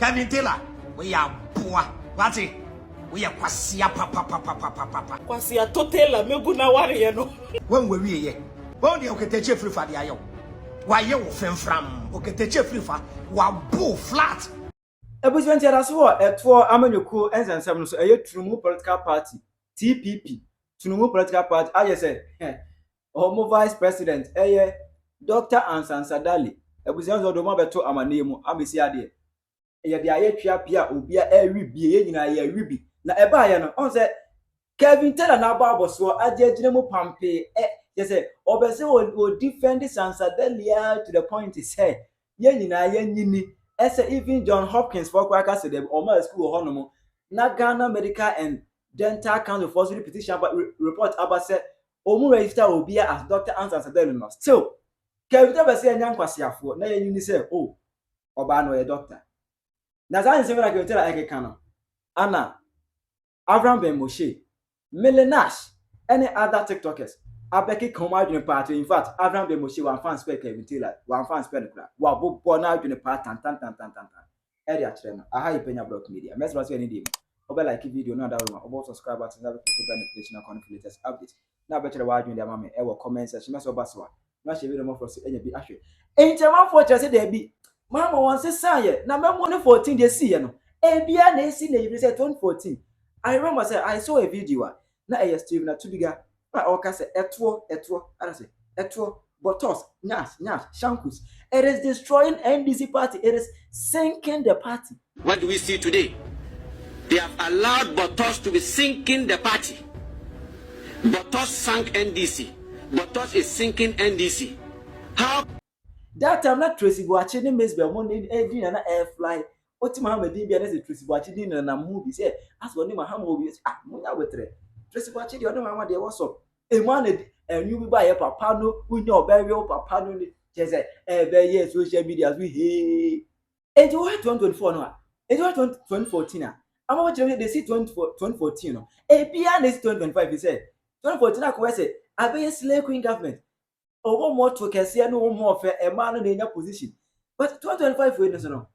Kevin Taylor, we are aboa. What's it? We are kwasia papa. Kwasia totela meguna ware no. When we ye. When you get a free for the ayo. Why you from okete free for wa bull flat. Ebusianti adaso eto amanyoko ensensem no so Tunumu political party TPP Tunumu political party aye say omo vice president Dr. Ansan Sadali ebusianti odomo beto amane mu amesi ade ye de aye twia pia obia awibie ye nyina ye awibi na eba aye no on say Kevin Taylor na aba aboso agegine mu pampe ye say obese o defend Sansadali to the point he say ye nyina ye nyini even John Hopkins for Kwaka said them or my school honomo na Ghana Medical and Dental Council for petition report about said omu register obia as Dr. Ansan Sadali still Kevin Taylor say nyan kwasiafo na ye nyini say oh oba no ye doctor na san se na Kevin Taylor eke kana ana Avraham ben Moshe Melenash any other TikTokers abeki koma adwene party in fact Avraham ben Moshe wan fan spec Kevin Taylor wan fan spec kra wa bobo na adwene party tan area akere no aha Penyah block media mesra so any day obe like video no that one obo subscribe button na click notification icon for latest update na be kire wa adwene ama me e wo comment section meso baso na she video mo for so enya bi ahwe enchema for chese dey bi Mahama wan se saye na memo ne 14 dey see no e bia na esi na you say 2014 I remember say I saw a video na e Steve na tubiga na oka say eto ana say eto botos nyash shankus it is destroying NDC party, it is sinking the party. What do we see today? They have allowed Botos to be sinking the party. Botos sank NDC. Botos is sinking NDC. How? That time not Tracy Boachi ni Miss Belmont in Edwin na air fly. Oti Mahama din bia na say Tracy Boachi din na movie say as one Mahama obi munya wetre. Tracy Boachi di ono Mahama dey what's up. E man you be buy papa no unya obewe papa no ni say yes social media we hey. And you 2024 no. And you 2014 ah. I'm watching they see 2014 no. E bia na 2025 he say 2014 akwa say abey slave queen government. Owo more to kese no more fe e man no nya position. But 2025 we no.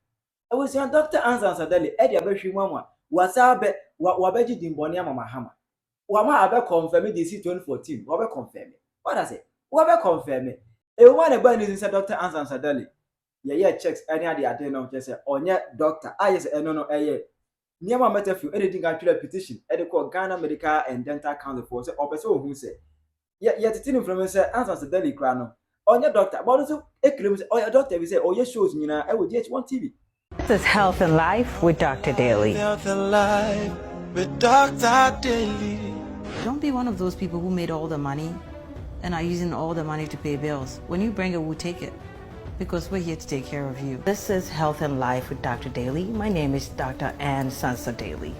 I was young Dr. Ansan Sadali e dia behwe mu amwa. Wasabe wabeji dimboni ama Mahama. Wama abe confirm this 2014. Wabe confirm. What I say? Wabe confirm. E woman e ba ni say Dr. Ansan Sadali. Ye checks any ade ade no say onye doctor. Yes no eye. Niama metafu anything can try petition. E dey call Ghana Medical and Dental Council for say opese ohun say. Ye titin from say Ansan Sadali kra no. Onye doctor. But so e claim say onye doctor we say oye shows nyina e wo GH1 TV. This is Health and Life with Dr. Daly. Health and Life with Dr. Daly. Don't be one of those people who made all the money and are using all the money to pay bills. When you bring it, we'll take it because we're here to take care of you. This is Health and Life with Dr. Daly. My name is Dr. Ann Sansa Daly.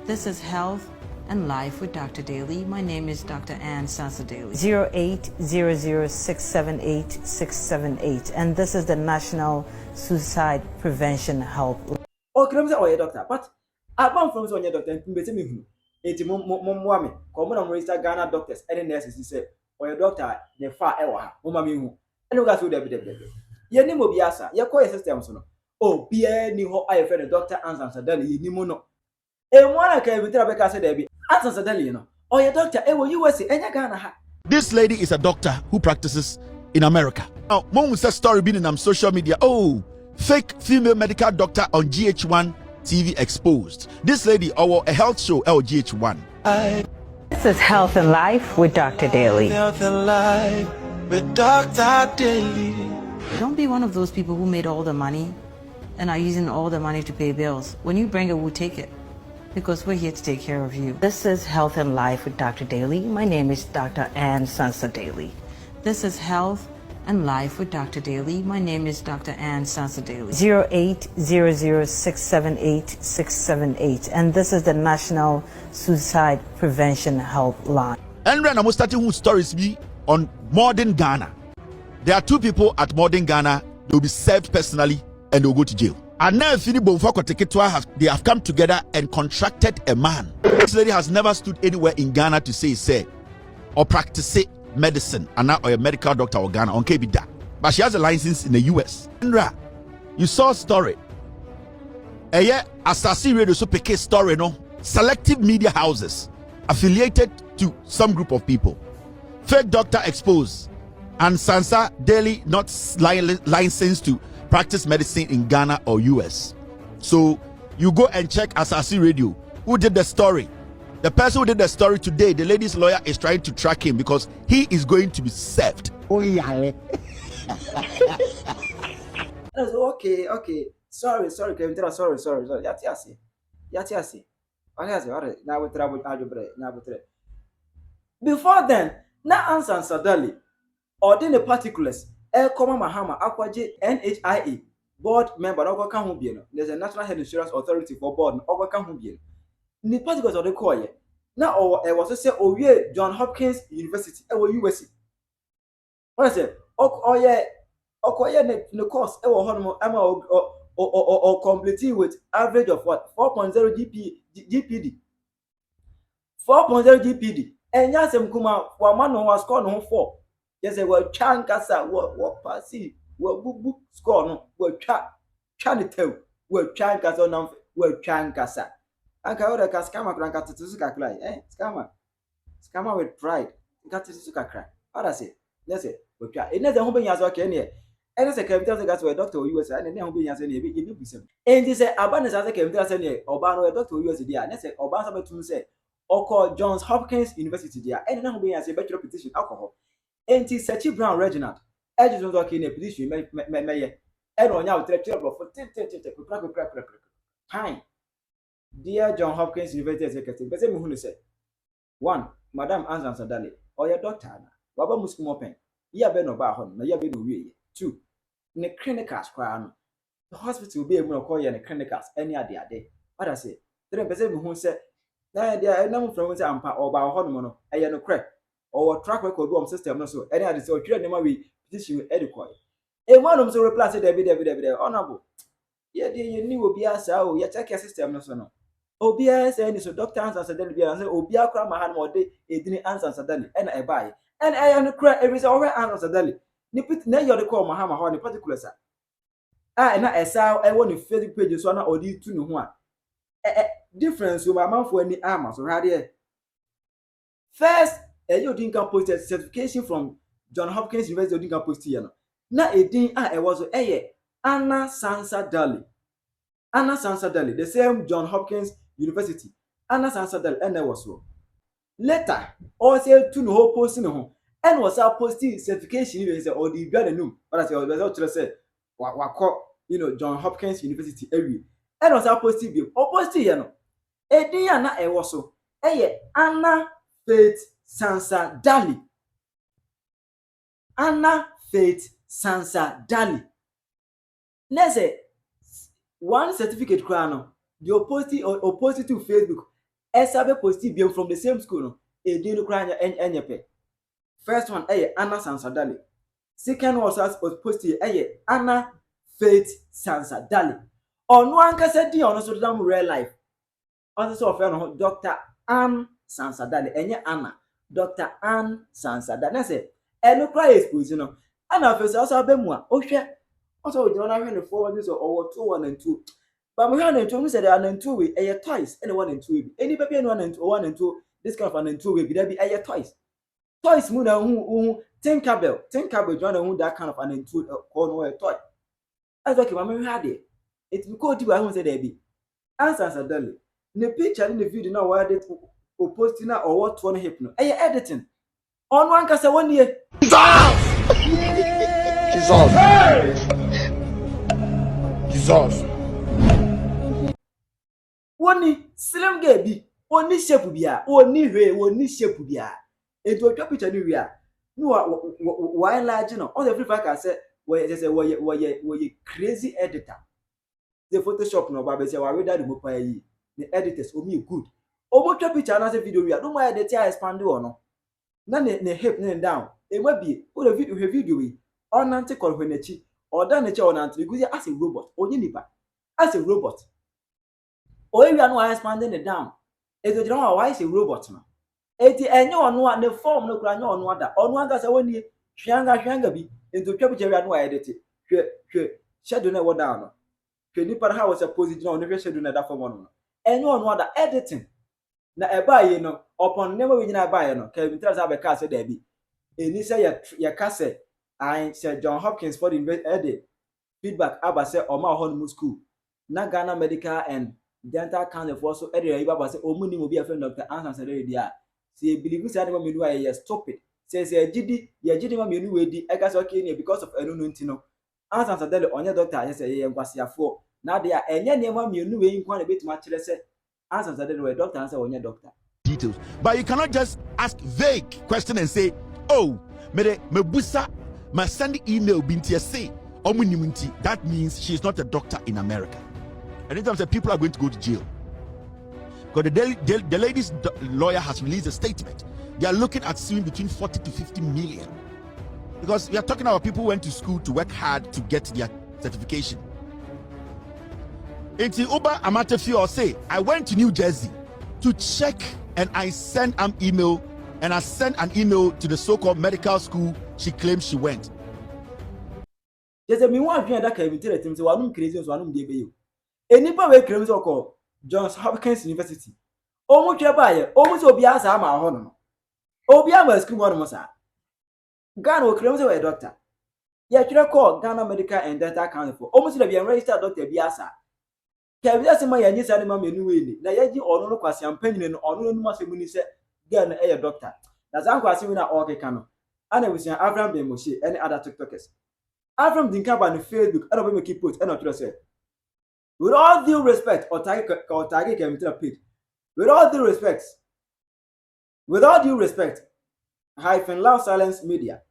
This is Health and Life with Dr. Daly. My name is Dr. Ann Sansa Daly. 0800-678-678. And this is the National Suicide Prevention Help. Okay, I'm say doctor, but I found from so doctor and me hu. Enti mo me ko mo na mo register Ghana doctors and nurses say oye doctor ne fa e wa ha mo ma me hu ene ga so de ye ni mo biasa ye ko system so no o bia ni ho aye fe Dr. Ansan Sadali ye ni mo no e mo na ka bi tra be ka say de bi Ansan Sadali no oye doctor e wo USA enya Ghana ha. This lady is a doctor who practices in America. Now mom say story been in social media, oh fake female medical doctor on GH1 TV exposed. This lady a health show LGH1. This is Health and Life with Dr. Daly. Health and Life with Dr. Daly. Don't be one of those people who made all the money and are using all the money to pay bills. When you bring it, we'll take it because we're here to take care of you. This is Health and Life with Dr. Daly. My name is Dr. Ann Sansa Daly. This is Health and Life with Dr. Daly. My name is Dr. Ann Sansa Daly. 0800-678-678. And this is the National Suicide Prevention Helpline. And when I'm starting with stories be on modern Ghana. There are two people at modern Ghana, they'll be served personally and they'll go to jail. And now they have come together and contracted a man. This lady has never stood anywhere in Ghana to say or practice medicine and now a medical doctor or Ghana on KBDA. But she has a license in the US. Andra, you saw a story Asasi Radio so Peké story no. Selective media houses affiliated to some group of people. Fake doctor exposed. And Sansa Daily not licensed to practice medicine in Ghana or US. So you go and check Asasi Radio. Who did the story? The person who did the story today, the lady's lawyer is trying to track him because he is going to be served. Oh yeah. Okay. Sorry. Sorry. Yatiasi. Before then, na answer Sadali, or then the particulars, Mahama, Akwaje, NHIA, board member, there's a National Health Insurance Authority for board, the particulars of the core. Now, I was to say, Woyɛ John Hopkins University, USC. What I said, the course, or completing with average of what? 4.0 GPD. 4.0 GPD. And Yasem Kuma, one was scored on 4. Yes, I will chankasa, what passy, book score, no, will chanito, will chankasa, no, will chankasa. Anka Kaskama Cranka to Suka cry, Scammer with pride, got to Suka cry. What I say? Let's say, it never hoping as I can here. And as a capital gas where Doctor US and then hoping as any you be some. And this abundance as a capital senior, Obano, Doctor US, and I said, Obama to say, or call Johns Hopkins University there, and then hoping as a better petition alcohol. And tis Sachi Brown Reginald, Edison talking a petition, may, and on now, for time. Dear John Hopkins University Executive, but who said 1. Madam Ansan Sadali, or your doctor, Baba Muskumopen, ya ben no bahon, na ya ben no 2. Ne clinicals crown. The hospital will be able to call you in clinicals any other day. What I say? 3% who said, now there are no from Ampa or by Honomono, a no crack, or track record bomb system, no so, any other so we petition with adequate. A one of them replies, David, honorable. Yeah, you knew be as how you check your system, no so. OBS and so doctor answers a daily and say, Obia cram my hand more day, it didn't answer suddenly, and I buy. And I am cry every hour answer daily. Nipit na you're the call Mahama on the particulars. And I saw I want to Facebook pages one or these two no one. Difference with my mouth for any armor, so right here. First, you didn't post a certification from John Hopkins University didn't post here. Now a thing I was Anna Sansa Daly. Anna Sansa Daly, the same John Hopkins University. Anna Sansa Daly, and I was so. Later, also to no posting home. And was our posting certification even or the brother knew. But I said, John Hopkins University area. And was our posting bill. Or posting, a Diana I was so. Anna Faith Sansa Daly. Anna Faith Sansa Daly. Let's say one certificate crown. The opposite to Facebook. Esabe posting bill from the same school. A deal crown and your pay. First one, Anna Sansa Daly. Second was posted, Anna Faith Sansa Daly. On one cassette, on also done real life. Also, of Dr. Ann Sansa Daly, and Anna, Dr. Ann Sansa Daly. I say, and no cry is, Anna first also Bemwa, share. Also, we don't have the 4 years or 2, 1 and 2. But we had 2 said, and 2 way, twice, and 1 and 2. Any baby and 1 and 2, this kind of 1 and 2 will be there be twice. Toys moon who Tinkabell John who that kind of an into corner toy. I thought my had it. It's because you won't say there be. Answers are dully. The picture in the video now where they posting or what one hypno. Editing. On one cast 1 year. Jesus. One slim gaby. Only shepubia. Only way. Only shepubia. It will drop it anywhere. No, why large? All the free can say, where you crazy editor. The Photoshop no Baba say, why would that move by the editors? Oh, me good. Oh, drop it another video. We are no more the tear expand or no. None the hip name down. It might be all the video on anti call when the cheap or done the chair on anti as a robot or Unipa as a robot. Or if you are no expanding it down. It's a general why is a robot now. Eti enyo onu a ne form no kura nyo onu ada onu aga se woni hwanga bi into twabuje wi anu a edete hwe shadow na wo down no Kenny Parha was a position on the schedule that for one. And one other editing. Na eba ye no upon never we na buy no Kevin tells have a car say there be eni say ya kase I say John Hopkins for the feedback aba say o ma ho no school na Ghana Medical and Dental Council for so area iba say o mu ni mo be a friend Dr. Ansan say there say believe say na me do I stupid say gidi ma me nu we di e ga say okay because of enu no ntino Ansan say there onye doctor say ye nkwasiafo na dey enye ne ma me nu we nkwa na betima kire say Answer that way, doctor answer when you're doctor. Details. But you cannot just ask vague question and say, oh, me busa, my send email binti say, that means she's not a doctor in America. Anytime say people are going to go to jail. Because the lady's lawyer has released a statement. They are looking at suing between 40 to 50 million. Because we are talking about people who went to school to work hard to get their certification. It's Uber Amatefi or say, I went to New Jersey to check and I sent an email and I sent an email to the so-called medical school she claims she went. There's a meanwhile that can tell him so I'm crazy so I'm the anybody way claims or call Johns Hopkins University. Almost your buyer, almost Obias Ama Honor. Obia was school one mosa. Ghana claims a doctor. Yet you call Ghana Medical and Dental Council for almost to be a registered Dr. Biasa. Kevin say my any say ma me nu we na yaji onu no kwase ampanyin no onu no masemu ni say girl na a doctor na zan kwase we na okeka no ana we say Avraham ben Moshe any other tiktokers Avraham din ka ba no Facebook ana be make post ana tell say with all due respect or tag Kevin tell page with all due respect hyphen loud silence media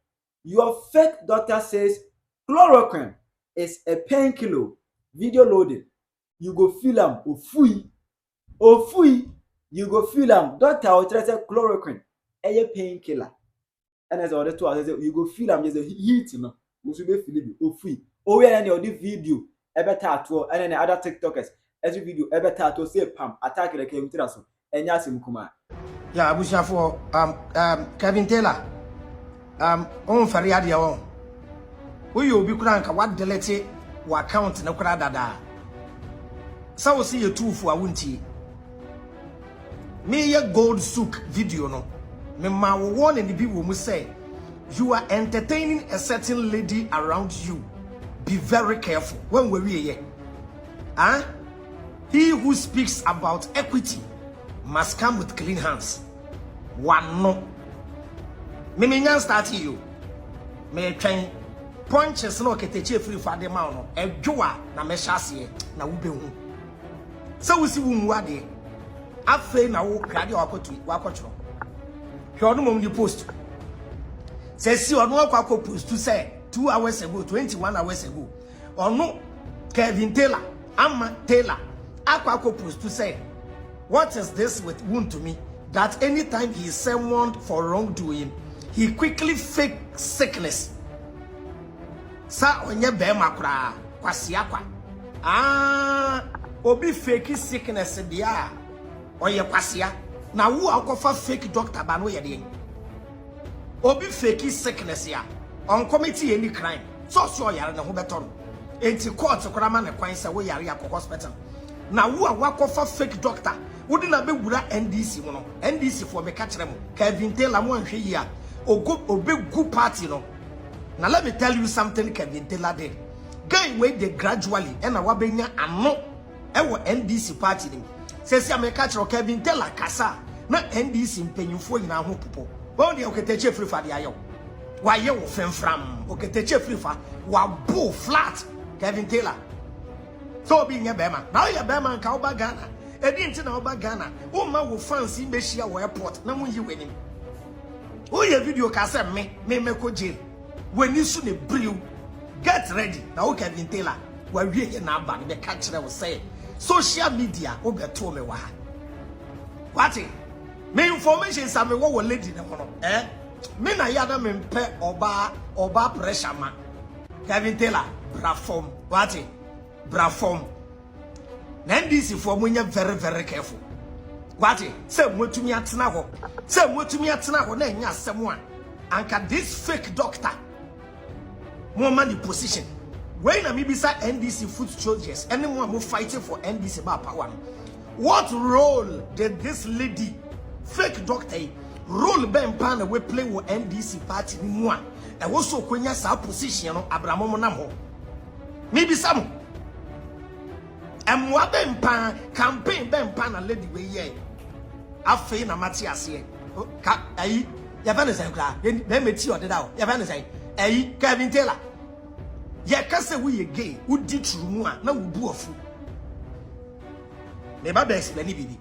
your fake doctor says chloroquine is a painkiller video loading. You go feel am Ofui, you go feel am. Doctor will tell say chloroquine, a painkiller. And as all the two say you go feel am, there's a heat, no. You should be feeling Ofui. Oh, yeah, and the video, ever tattoo, and then other TikTokers, every video, ever tattoo, say pam, attack the Kevin Taylor, and Yasim Kuma. Yeah, Abusha for Kevin Taylor. On Fariadia on. Who you be crank what delete what account no crada. So we see a two for a winty. Me a gold sook video no. Me ma one and the people must say you are entertaining a certain lady around you. Be very careful when we here. Huh? He who speaks about equity must come with clean hands. One no. Me nyan start you. Me train punches no keteche free for the man no. Edwa na me shase na wo be hu. So we see wumwade afei na wo krade wakotro hwe ono mom ni post say si ono akwa post to say 2 hours ago 21 hours ago ono Kevin Taylor Amma Taylor akwa post to say what is this with wound to me that anytime he is summoned for wrongdoing he quickly fake sickness sa onye be makura kwasi akwa obi fake sickness dia oye kwasia na wo akofa fake doctor ba no ye de obi fake sickness ya on committee any crime so yare na ho beto no enti court kora ma ne kwan se wo yare akọ hospital na wo akofa fake doctor wodi na be wura NDC mo no NDC for me ka kire mo Kevin Taylor mo anhwe yi a obi gu party no na let me tell you something Kevin Taylor did guy wey dey gradually and na wabenya ano ewo NDC party nim sesi America chiro Kevin Taylor kasa na NDC mpanyufo nyina ho popo won dey oketeche free fa dey ayo wa ye wo femfram oketeche free fa wa bo flat Kevin Taylor so bi nya bema na ye bema nka oba Ghana edi nti na oba Ghana wo ma wo fans be hia wo airport na mo yi wenim wo ye video kasa me ko jail weni su ne brew get ready na wo Kevin Taylor wa wie ye na aba be ka kire wo say social media wo beto me wa what me information sa me wo lady ne ho no me na ya na me mpe oba pressure ma Kevin Taylor brafom what brafom na NDC for munya very very careful what say motumi atena ho na nya asem a anka this fake doctor mo man the position when I maybe say NDC foot soldiers, anyone who fighting for NDC about power. What role did this lady, fake doctor, role Ben Pan we play with NDC party in one? And also when you saw position of Avraham Monamo. Maybe some. And what Ben Pan campaign Ben Pan and lady we ye. Afei na Matthias ye. Ka ayi ya fa ne say kra. Dem meti o deda o. Ya fa ne say ayi Kevin Taylor. Ye ka say we ye gay, wo di true mu a na wo bu ofu. Me ba be explain bibi.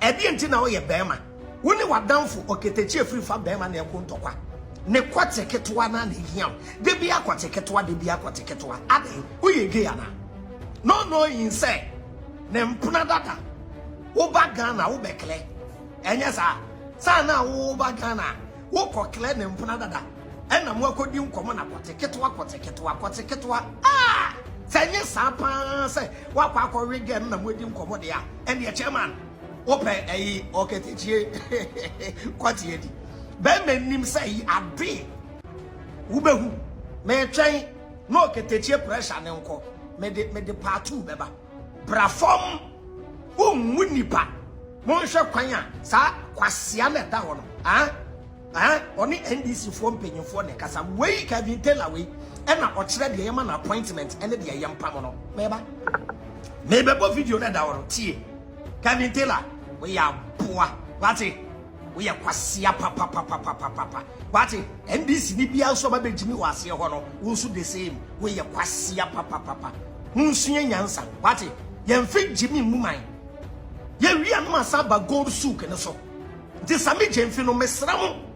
E bi enti na wo ye bema. Wo ne wadanfo oketechi efiri fa bema na ekwo ntokwa. Ne kwate ketwa na na hiam. De bi akwate ketwa de bi akwate ketwa. Ade wo ye gay ana. No knowing say ne mpuna data. Wo ba Ghana wo bekle. Enya sa na wo ba Ghana wo kokle ne mpuna dada. Ena mo akodi nkomo na kwate ketwa. Ah! Senye sa pa say wa kwa akori game na mo di nkomo de a. And the chairman open ayi oketechie kwate edi. Be menim say ade. Wo behu me twen no oketechie pressure ne nko. Me de part 2 beba. Bra form wo munipa. Monshe kwanya sa kwasia na da ho no. Oni NDC for mpenyimfo ne kasa wey Kevin Taylor wey e na o kire de yema na appointment ene de yem pam no meba bo video na da wo tie Kevin Taylor we ya boa wati we ya kwasia papa wati NDC ni bia so ba bejimi wase ho no wo so the same we ya kwasia papa hunsuye nyansa wati yemfi jimi muman ye wi anu asaba gold souk ne so de sami jemfi no mesram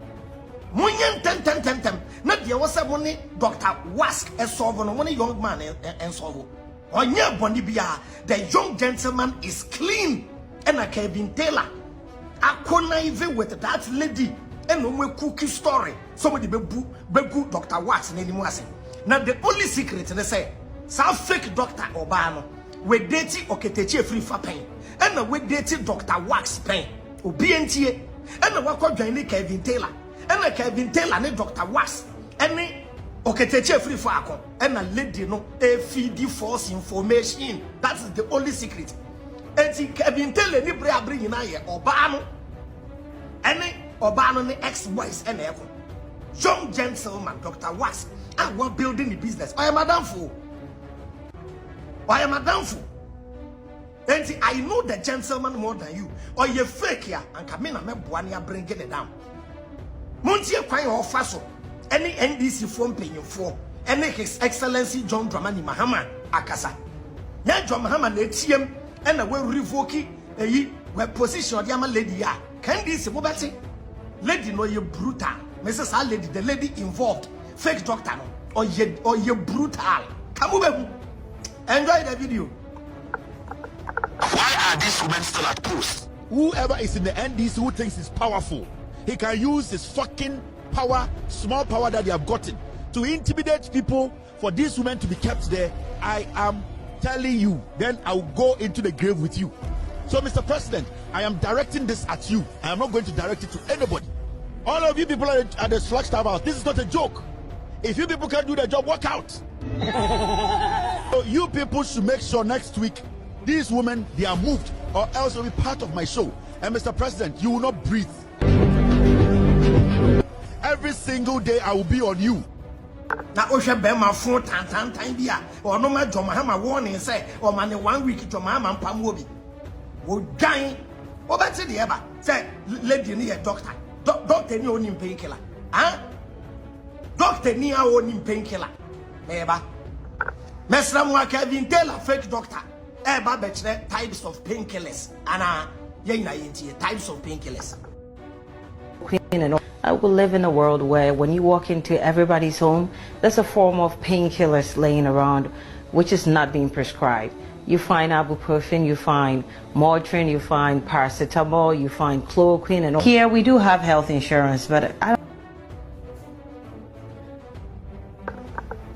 munyen tem na de wo se mo ni Dr. Wask e solve no one young man en solve onye boni bia the young gentleman is clean and a Kevin Taylor akona even with that lady and no cookie story somebody bebu Dr. Wask na nimu ase na the only secret they say sa fake doctor oba no we date oketechi free fa pen and we date Dr. Wax pen obi entie and we ko dwan Kevin Taylor and Kevin Taylor and Dr. Wax and oketechi free fa akon and a lady no a feed false information. That's the only secret. And Kevin Taylor ni bra bring na ye oba no and the ex-boys and echo young gentleman Dr. Wax and we're building the business. I am a damn And I know the gentleman more than you. Or you fake here and come in and make Buania bringing it down. Monty acquire or faso. Any NDC form paying for any His Excellency John Dramani Mahama Akasa. Now John Mahama ATM and a well revoking a where position of Yama lady ya. Can this mobile lady no you brutal. Mrs. A lady, the lady involved, fake doctor or you brutal. Come over. Enjoy the video. Why are these women still at post? Whoever is in the NDC who thinks he's powerful, he can use his fucking power, small power that they have gotten, to intimidate people for these women to be kept there. I am telling you, then I'll go into the grave with you. So, Mr. President, I am directing this at you. I am not going to direct it to anybody. All of you people at the Flagstaff House, this is not a joke. If you people can't do the job, walk out. So you people should make sure next week these women, they are moved, or else they'll be part of my show. And Mr. President, you will not breathe. Every single day I will be on you. Now, Osha Bema phone time bia or no matter Mahama warning say or man 1 week to Mahama Pamobi. Would die. Oh, that's it, ever say, lady near doctor. Doctor ni onim painkiller. Huh? Doctor ni onim painkiller. Neighbor. Mesra mo Kevin Taylor fake doctor. Eba betche types of painkillers. Ana yena yenti types of painkillers. I will live in a world where when you walk into everybody's home, there's a form of painkillers laying around which is not being prescribed. You find ibuprofen, you find Motrin, you find paracetamol, you find chloroquine, and all. Here we do have health insurance, but I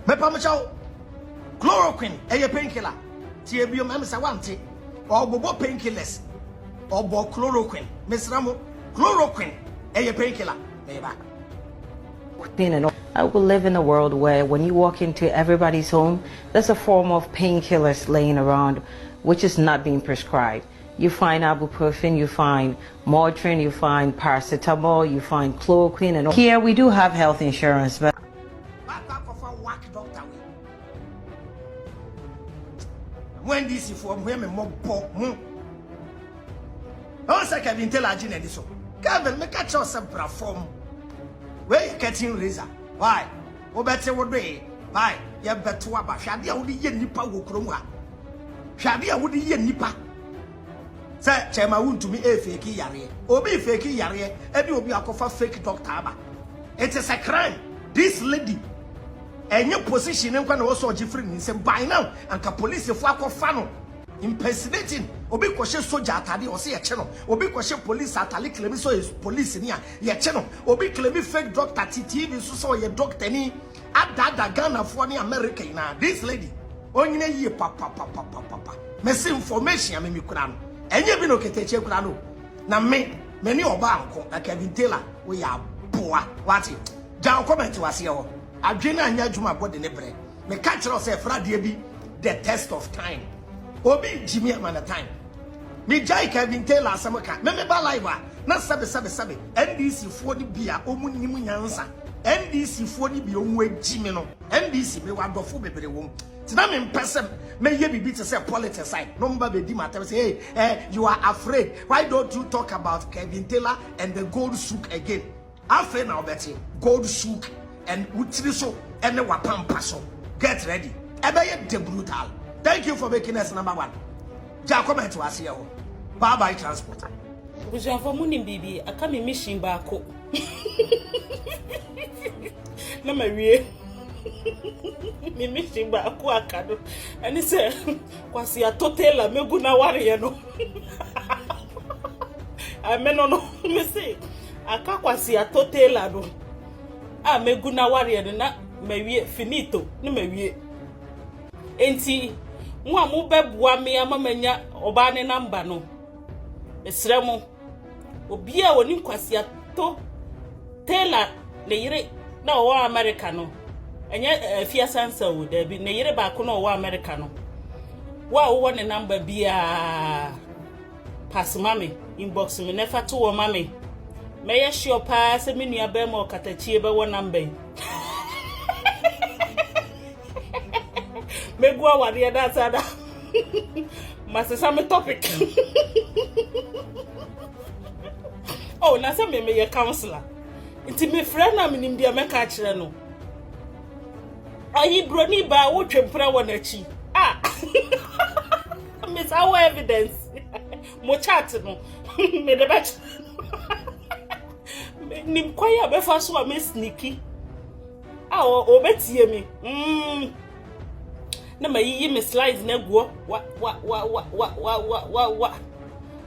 don't. Chloroquine, a painkiller. Tiebio Mamsa Wanti, or Bobo painkillers, or Bo chloroquine. Miss Ramo, chloroquine, a painkiller. I will live in a world where when you walk into everybody's home, there's a form of painkillers laying around which is not being prescribed. You find ibuprofen, you find Motrin, you find paracetamol, you find chloroquine, and all. Here we do have health insurance, but when this is from where me more once I can tell Ajin and so Kevin make a choice of platform where you getting razor. Why? O better would be why you better about Shadia would ye nipa wokroma. Shadia would ye nipa. Say Chema wound to me a fake yare. Obi fake yare, and you will be a cofa fake doctor. It is a crime. This lady and your position and can also different in by now and the police if I fano impersonating obi kwashe soldier atade o se ye che no obi kwashe police atale claim so is police ni a ye che no obi claim fake doctor TV so ye doctor ni adada Ghana for ni America na this lady onyine yi papa miss information me kura no enye bi no keteche kura no na me ni oba anko na Kevin Taylor we ya boa wati down comment wase ho adwena anya adwuma body ne bre me catch us say frade bi the test of time obi Jimmy man the time me jai Kevin Taylor asamaka me ba live na sabe NDC fo ni bia omunim nyansa NDC fo ni bia onwu Jimmy no NDC me wadofo bebre wom tina me mpesem me ye bibi to say politics side number be di matter say hey you are afraid why don't you talk about Kevin Taylor and the gold souk again afraid now betty gold souk and utiri so and the wapampa so get ready ebe de brutal. Thank you for making us number one. Ja comment to us here. Bye bye transport. Buja for munim bibi akami mission baako. Na mawie. Mi mission baako akado. Ani se kwasi atotela megu na ware no. Ameno no me say aka kwasi atotela no. A megu na ware no na mawie finito na mawie. Enti nwa mu bebua me amamanya oba ne number no esremo obi a woni kwasi ato Taylor le yire na o America no enye fia sansa o da bi ne yire ba ko na o America no wa wo ne number bia pass mame inbox me nefa to wo mame me ye sure pa se me nua be mo katachie be wo number Megua waria da sada. Masesa me topic. Oh, na se me ye counselor. Nti me friend na minim dia me ka kire no. Ayi broni ba wo twempra wo na chi. Ah. Miss our evidence. Mo chat no. Me de ba. Nim kwaya be fa so a me sneaky. Ah o betie me. Na mayi me slides na guo wa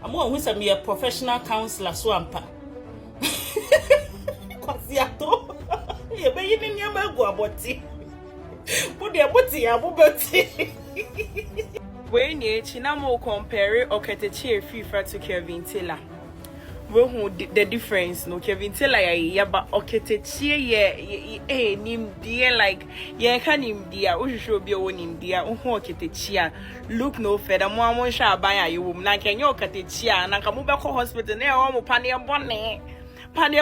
amo hu say me a professional counselor so ampa kwasi ato ye be yi ni nyama gu aboti bu de aboti ya bu beti we ni echi na mo compare Oketechi Efifa to Kevin Taylor we hu the difference no Kevin Taylor ya ba Oketechi ye nim dia like ye ka nim dia o hwehwe obi o nim dia o hu Oketechi a look no further mo amon sha ban aye wom na kenye Oketechi a na ka mo be ko hospital na e o mo pane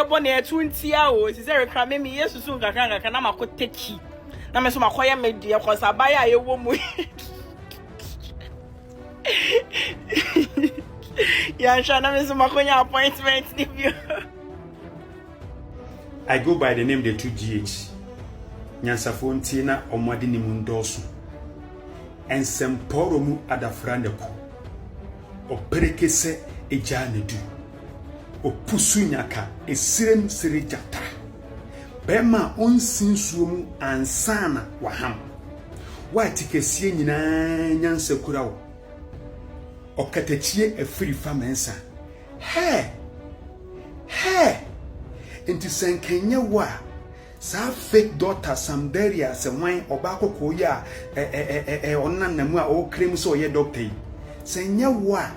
bone tuntia o si se rekra me yesu sun kakanga na makoteki na me so makoya media ko sa ban aye wom appointment. I go by the name the 2GH. Nyansafo ntina omwade ni mundoso. Ensemporo mu adafrandeku. Operekese ejanedu. Opusunyaka esirem sirijata. Bema onsinsuo mu ansana waham. Watikesie nyina nyansekura wo. Okatechie Efifa mensa. Hey. Into Sankenya wa. Sa fake daughter Samberia se wan obako koya onna namu a o claim so ye doctor. Senya wa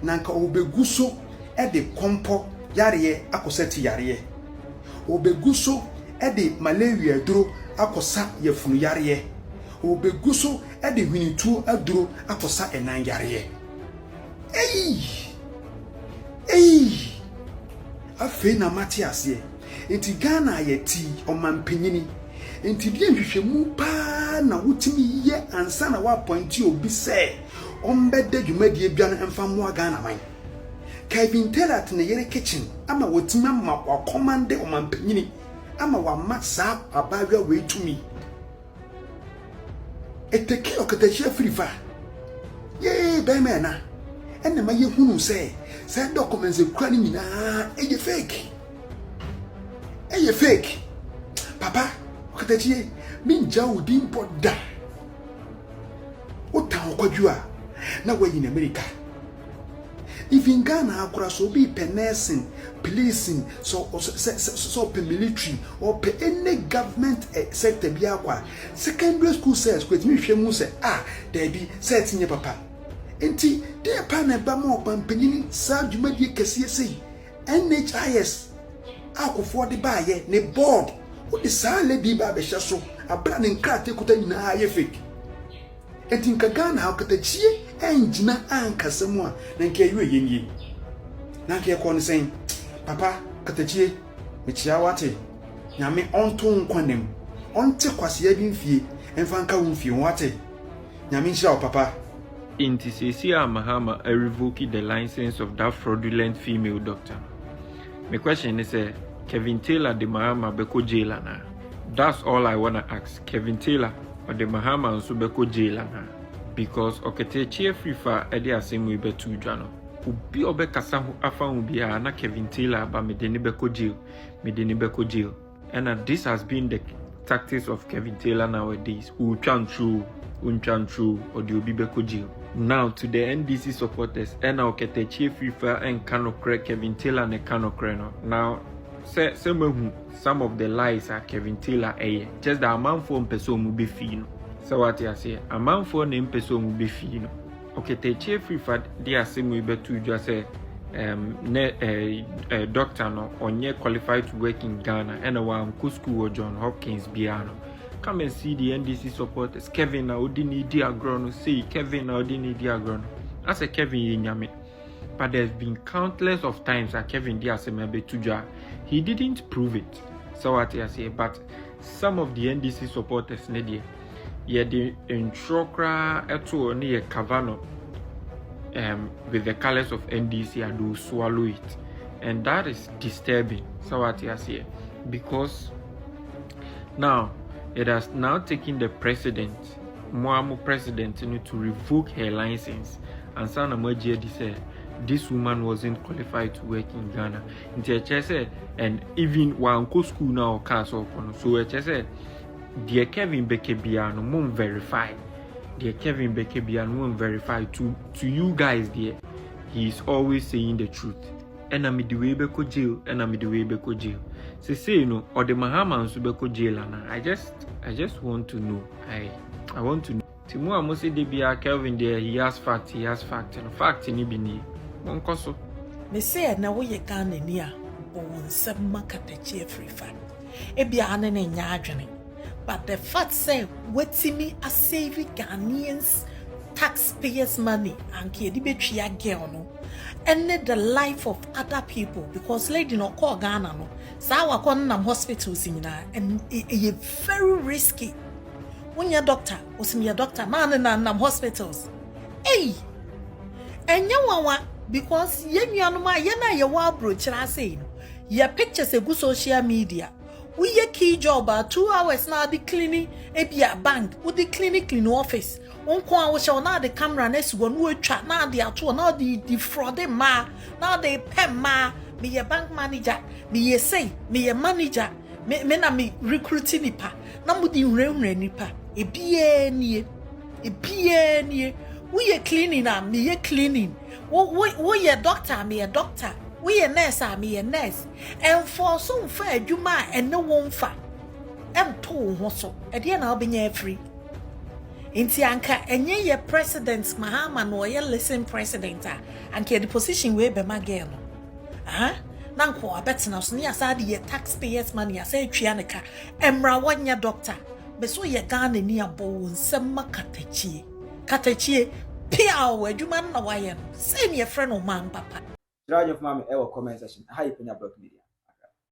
nanka obeguso e de kompo yare akoseti yare. Obeguso ede malaria duro akosa yefunu yare obeguso ede hwinitu aduro akosa enan yare afe na matiase enti Ghana yeti omampanyini enti die nhwehwemu pa na wutimi ye ansa na wa appointi obi se ombede dwumadie bia no emfa mo Ghana man Kevin Taylor ne yere kitchen ama wotimi ama wa commande omampanyini ama wa masa abawa we tumi eteke okatachi afrifa ye be me na enne ma ye hunu se documents ekura ni nyina eye fake papa okatachi minja udi boda o tan kwadua na wayi in America even Ghana akura so be nursing policing so military or any government sector bi akwa secondary school says kwet mi hwemu se there be set nye papa enti dey pa na ba mo pampanyini sa dwumadie kese sei NHIS akofo de ba ye ne board wo de sa lady ba be hye so abra ne nkrate kuta nyina ye fake enti nka Ghana akotachie enjina ankasemu a na nke yiwe yenye na nke ko ne sen papa katachie mechia wate nyame onto nkwanem onte kwase ya bimfie emfa nka wumfie wate nyame nhyia papa Inti sisi a Mahama revoke the license of that fraudulent female doctor. My question is Kevin Taylor the Mahama beko jail na. That's all I wanna ask. Kevin Taylor or the Mahama also beko jail na. Because okete free fa edi asemu betu dwano. Ubi obe kasa hu afa ubi na Kevin Taylor ba medeni beko jail. And this has been the tactics of Kevin Taylor nowadays. Unchanchu or the obi beko jail. Now to the NDC supporters, and now okete free fa and kanokre Kevin Taylor ne kanokre no. Now some of the lies are Kevin Taylor just the amount for person mu be fee. So what I say, a man for name person will be fee. Okay, the chief referred the assembly betu just say doctor no onye qualified to work in Ghana and a one school or John Hopkins Biano. Come and see the NDC supporters. Kevin na odini diagrono. Say Kevin na odini diagrono. I say Kevin yinyame. But there's been countless of times that Kevin Diaseme betuja. He didn't prove it. So what I say, but some of the NDC supporters nedia. Yeah, the introcra eto ni Kavano with the colors of NDC and do swallow it. And that is disturbing. So what I say, because now it has now taken the president, Moamu president, to revoke her license. And Sana Moji said this woman wasn't qualified to work in Ghana. And even one school now cast off on. So it said, dear Kevin Bekebiano won't verify. Dear Kevin Bekebiano won't verify to you guys there. He is always saying the truth. And I'm the way beko jail, and I'm the way beko jail. Say you know, or the Mahama and Subeko jail, and I just want to know. I want to know. Timu amosi debia Kelvin there, he has fact, and fact in ibini. One koso. Me say na wo ye Ghana ni a, bo nsem makatachi free fan. Ebia ane ne nya adwene. But the fact say wetimi a save Ghanaians taxpayers money and ke di betria girl no. And the life of other people, because lady no call Ghana no. Sa wa kon nam hospitals nyina and e very risky. When your doctor, your doctor, nam hospitals. Hey, and you because yena ye wa brooch I say your pictures a good social media. We ye key job 2 hours now the clinic, a be a bank, with the clinic in office. Unko shall now the camera next one would chat now the actual now the fraud ma now they pen ma me a bank manager, me a say, me a manager, me na me recruiting nipa, namudi re nipa. E biye nie we ye cleaning am me ye cleaning we ye doctor me a doctor we ye nurse am me a nurse and for so fa adwuma and no won fa em to ho so e de na obenya free enti anka enye ye president Mahama no ye listen president anka the position we be magel no nanko abetena so ne asade ye taxpayers money asa twia ne ka emra wonya doctor beso ye Ghana ni abo nsem katachie pia o adwuma na waye no say ne friend o man papa Try your mama ever comment section. How you Penyah Block Media.